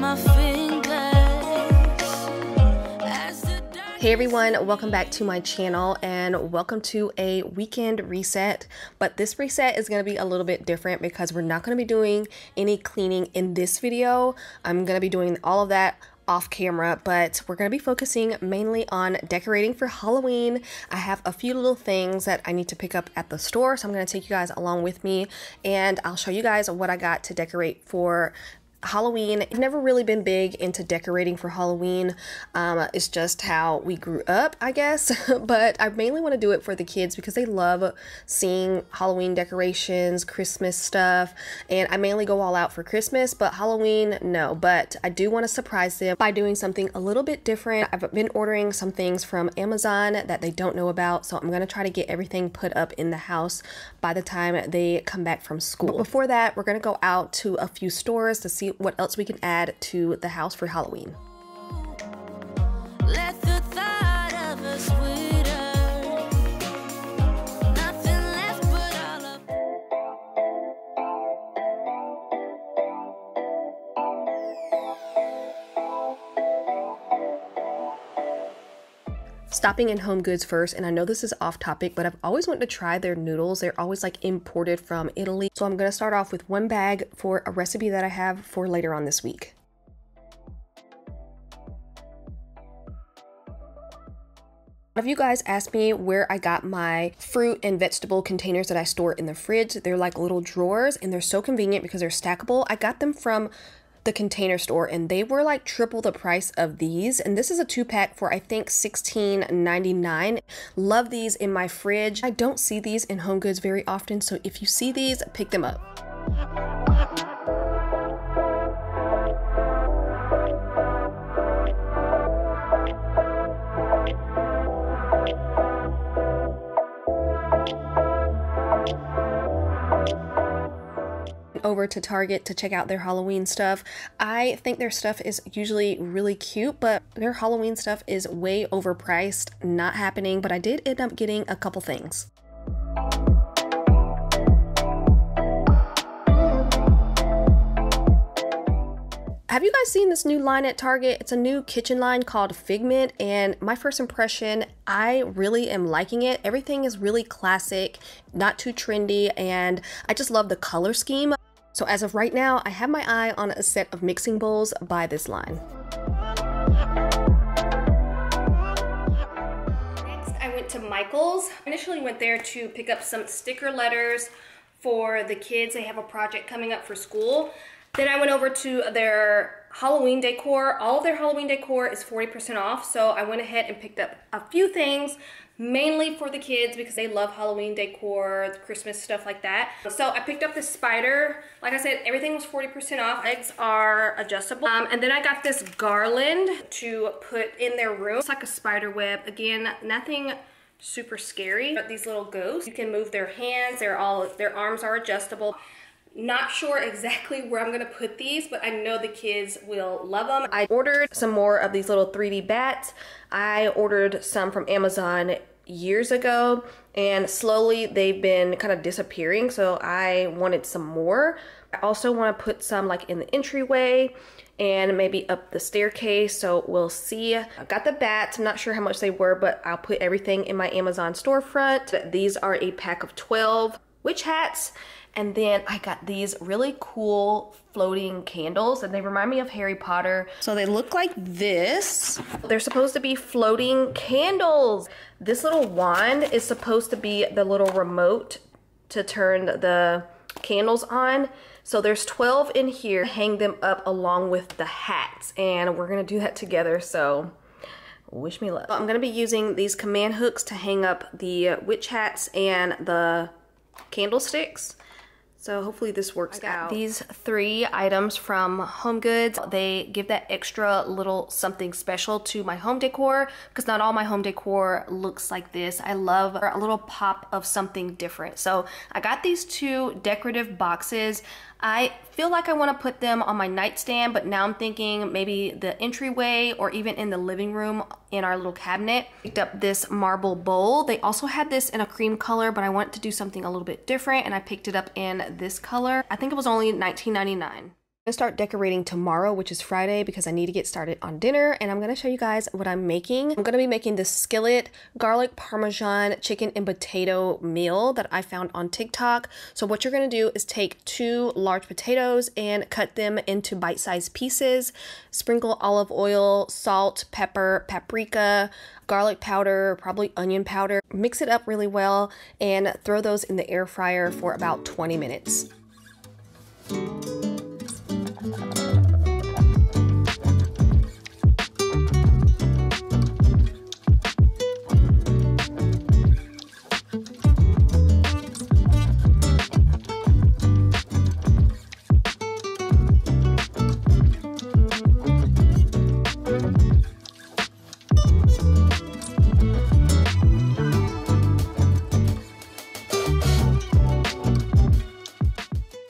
my fingers. Hey everyone, welcome back to my channel and welcome to a weekend reset. But this reset is going to be a little bit different because we're not going to be doing any cleaning in this video. I'm going to be doing all of that off camera, but we're going to be focusing mainly on decorating for Halloween. I have a few little things that I need to pick up at the store, so I'm going to take you guys along with me and I'll show you guys what I got to decorate for Halloween. I've never really been big into decorating for Halloween. It's just how we grew up, I guess. But I mainly want to do it for the kids because they love seeing Halloween decorations, Christmas stuff, and I mainly go all out for Christmas, but Halloween, no. But I do want to surprise them by doing something a little bit different. I've been ordering some things from Amazon that they don't know about, so I'm going to try to get everything put up in the house by the time they come back from school. But before that, we're going to go out to a few stores to see what else we can add to the house for Halloween. Let the thought of us wither. Nothing left but all of Stopping in Home Goods first, and I know this is off topic, but I've always wanted to try their noodles. They're always like imported from Italy. So I'm going to start off with one bag for a recipe that I have for later on this week. A lot of you guys asked me where I got my fruit and vegetable containers that I store in the fridge. They're like little drawers and they're so convenient because they're stackable. I got them from the Container Store and they were like triple the price of these, and this is a 2-pack for I think $16.99. Love these in my fridge. I don't see these in Home Goods very often, so if you see these, pick them up. Over to Target to check out their Halloween stuff. I think their stuff is usually really cute, but their Halloween stuff is way overpriced. Not happening, but I did end up getting a couple things. Have you guys seen this new line at Target? It's a new kitchen line called Figment, and my first impression, I really am liking it. Everything is really classic, not too trendy, and I just love the color scheme. So as of right now, I have my eye on a set of mixing bowls by this line. Next, I went to Michael's. I initially went there to pick up some sticker letters for the kids. They have a project coming up for school. Then I went over to their Halloween decor. All of their Halloween decor is 40% off, so I went ahead and picked up a few things, mainly for the kids because they love Halloween decor, Christmas stuff like that. So I picked up this spider. Like I said, everything was 40% off. Eggs are adjustable. And then I got this garland to put in their room. It's like a spider web. Again, nothing super scary, but these little ghosts, you can move their hands. Their arms are adjustable. Not sure exactly where I'm gonna put these, but I know the kids will love them. I ordered some more of these little 3D bats. I ordered some from Amazon years ago, and slowly they've been kind of disappearing, so I wanted some more. I also want to put some like in the entryway and maybe up the staircase, so we'll see. I got the bats. I'm not sure how much they were, but I'll put everything in my Amazon storefront. These are a pack of 12 witch hats. And then I got these really cool floating candles, and they remind me of Harry Potter. So they look like this. They're supposed to be floating candles. This little wand is supposed to be the little remote to turn the candles on. So there's 12 in here. Hang them up along with the hats, and we're gonna do that together, so wish me luck. I'm gonna be using these command hooks to hang up the witch hats and the candlesticks. So hopefully this works out. These 3 items from Home Goods, they give that extra little something special to my home decor because not all my home decor looks like this. I love a little pop of something different. So I got these 2 decorative boxes. I feel like I want to put them on my nightstand, but now I'm thinking maybe the entryway or even in the living room in our little cabinet. Picked up this marble bowl. They also had this in a cream color, but I wanted to do something a little bit different, and I picked it up in this color. I think it was only $19.99. I'm gonna start decorating tomorrow, which is Friday, because I need to get started on dinner, and I'm gonna show you guys what I'm making. I'm gonna be making this skillet garlic parmesan chicken and potato meal that I found on TikTok. So what you're gonna do is take 2 large potatoes and cut them into bite-sized pieces, sprinkle olive oil, salt, pepper, paprika, garlic powder, probably onion powder, mix it up really well, and throw those in the air fryer for about 20 minutes.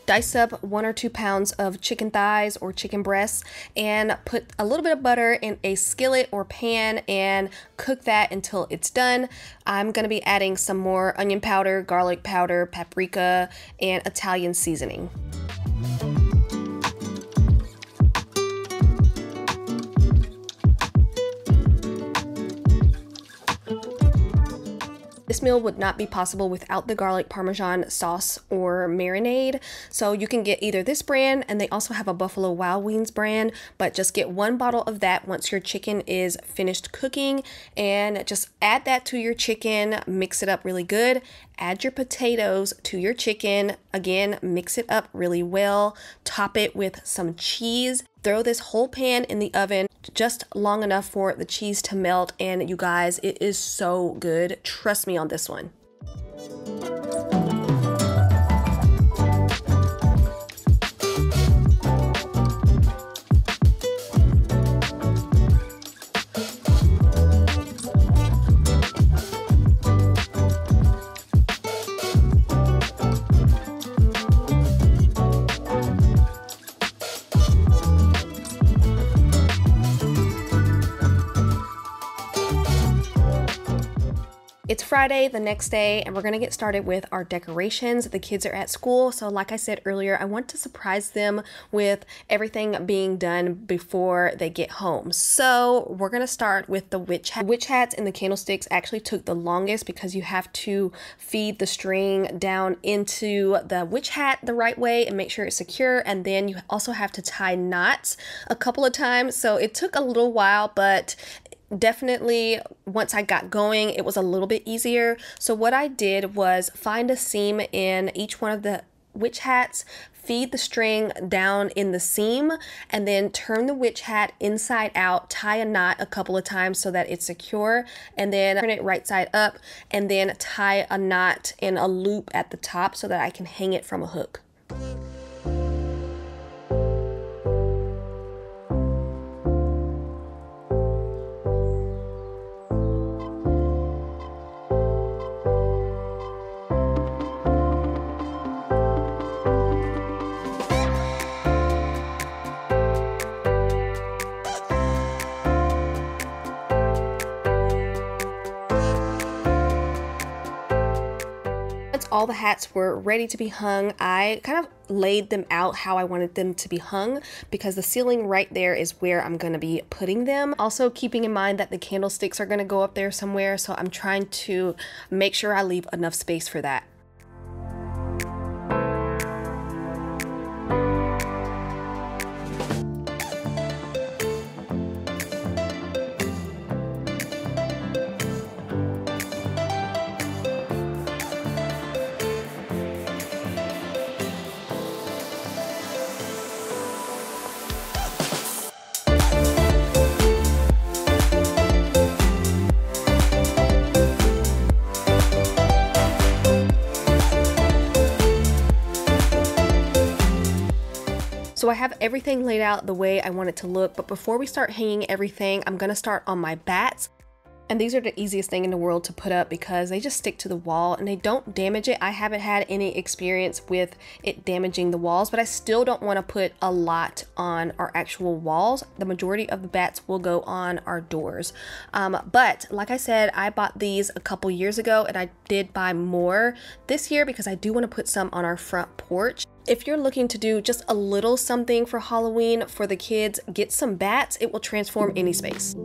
Dice up 1 or 2 pounds of chicken thighs or chicken breasts and put a little bit of butter in a skillet or pan and cook that until it's done. I'm going to be adding some more onion powder, garlic powder, paprika, and Italian seasoning. This meal would not be possible without the garlic parmesan sauce or marinade. So you can get either this brand, and they also have a Buffalo Wild Wings brand, but just get 1 bottle of that once your chicken is finished cooking, and just add that to your chicken, mix it up really good. Add your potatoes to your chicken. Again, mix it up really well. Top it with some cheese. Throw this whole pan in the oven just long enough for the cheese to melt, and you guys, it is so good. Trust me on this one. It's Friday, the next day, and we're gonna get started with our decorations. The kids are at school, so like I said earlier, I want to surprise them with everything being done before they get home. So we're gonna start with the witch hat. Witch hats and the candlesticks actually took the longest because you have to feed the string down into the witch hat the right way and make sure it's secure, and then you also have to tie knots a couple of times. So it took a little while, but definitely once I got going, it was a little bit easier. So what I did was find a seam in each one of the witch hats, feed the string down in the seam, and then turn the witch hat inside out, tie a knot a couple of times so that it's secure, and then turn it right side up, and then tie a knot in a loop at the top so that I can hang it from a hook. All the hats were ready to be hung. I kind of laid them out how I wanted them to be hung because the ceiling right there is where I'm going to be putting them. Also keeping in mind that the candlesticks are going to go up there somewhere, so I'm trying to make sure I leave enough space for that. So I have everything laid out the way I want it to look, but before we start hanging everything, I'm gonna start on my bats. And these are the easiest thing in the world to put up because they just stick to the wall and they don't damage it. I haven't had any experience with it damaging the walls, but I still don't want to put a lot on our actual walls. The majority of the bats will go on our doors. But like I said, I bought these a couple years ago and I did buy more this year because I do want to put some on our front porch. If you're looking to do just a little something for Halloween for the kids, get some bats. It will transform any space.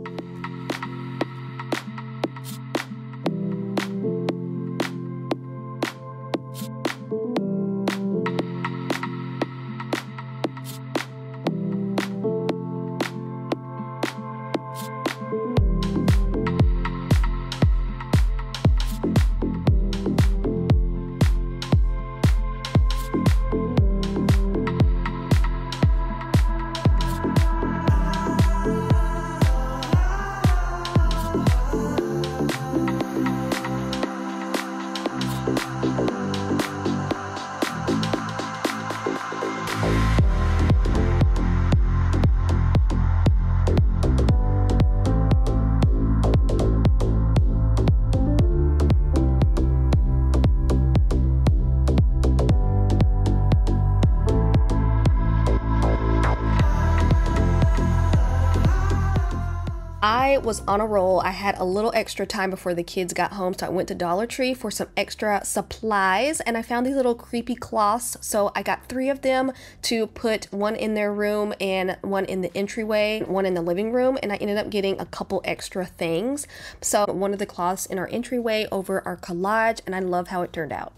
I was on a roll. I had a little extra time before the kids got home, so I went to Dollar Tree for some extra supplies and I found these little creepy cloths. So I got 3 of them to put, one in their room and one in the entryway, one in the living room, and I ended up getting a couple extra things. So one of the cloths in our entryway over our collage, and I love how it turned out.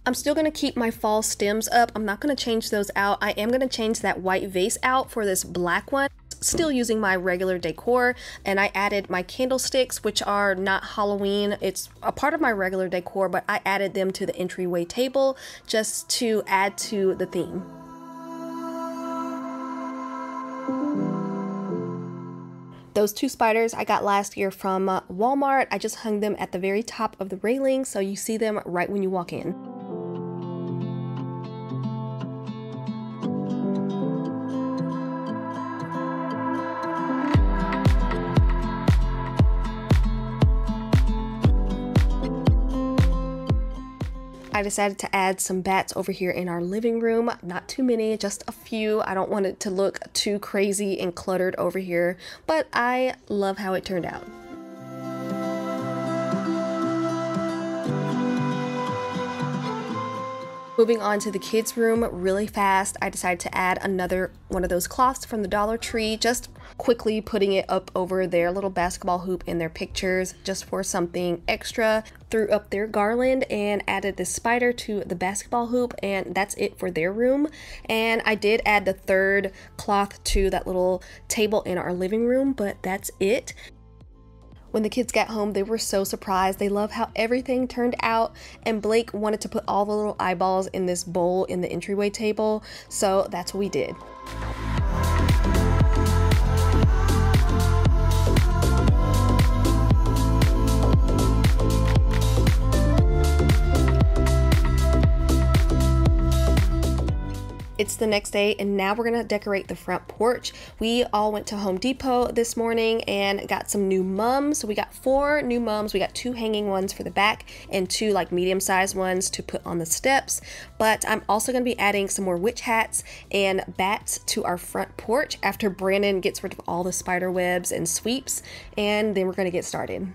I'm still going to keep my fall stems up. I'm not going to change those out. I am going to change that white vase out for this black one. Still using my regular decor, and I added my candlesticks, which are not Halloween. It's a part of my regular decor, but I added them to the entryway table just to add to the theme. Those 2 spiders I got last year from Walmart. I just hung them at the very top of the railing so you see them right when you walk in. I decided to add some bats over here in our living room. Not too many, just a few. I don't want it to look too crazy and cluttered over here, but I love how it turned out. Moving on to the kids' room really fast, I decided to add another one of those cloths from the Dollar Tree, just quickly putting it up over their little basketball hoop in their pictures just for something extra. Threw up their garland and added this spider to the basketball hoop, and that's it for their room. And I did add the 3rd cloth to that little table in our living room, but that's it. When the kids got home, they were so surprised. They love how everything turned out, and Blake wanted to put all the little eyeballs in this bowl in the entryway table, so that's what we did. It's the next day, and now we're gonna decorate the front porch. We all went to Home Depot this morning and got some new mums. So we got 4 new mums. We got 2 hanging ones for the back and 2 like medium-sized ones to put on the steps. But I'm also gonna be adding some more witch hats and bats to our front porch after Brandon gets rid of all the spider webs and sweeps, and then we're gonna get started.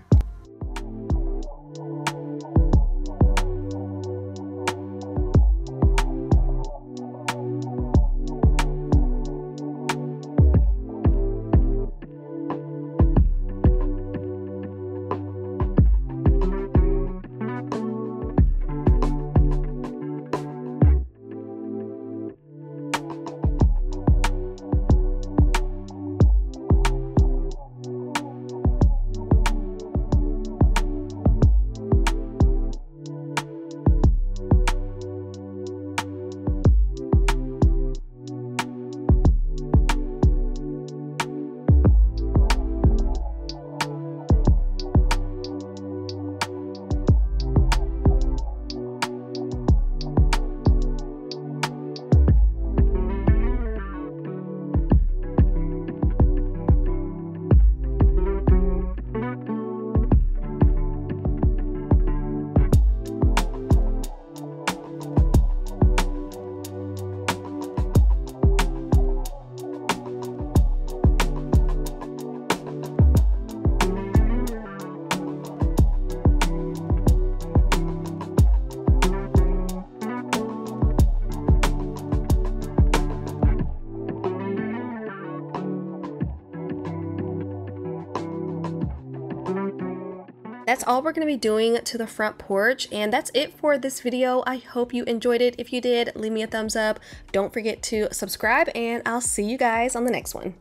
that's all we're going to be doing to the front porch, and that's it for this video. I hope you enjoyed it. If you did, leave me a thumbs up. Don't forget to subscribe, and I'll see you guys on the next one.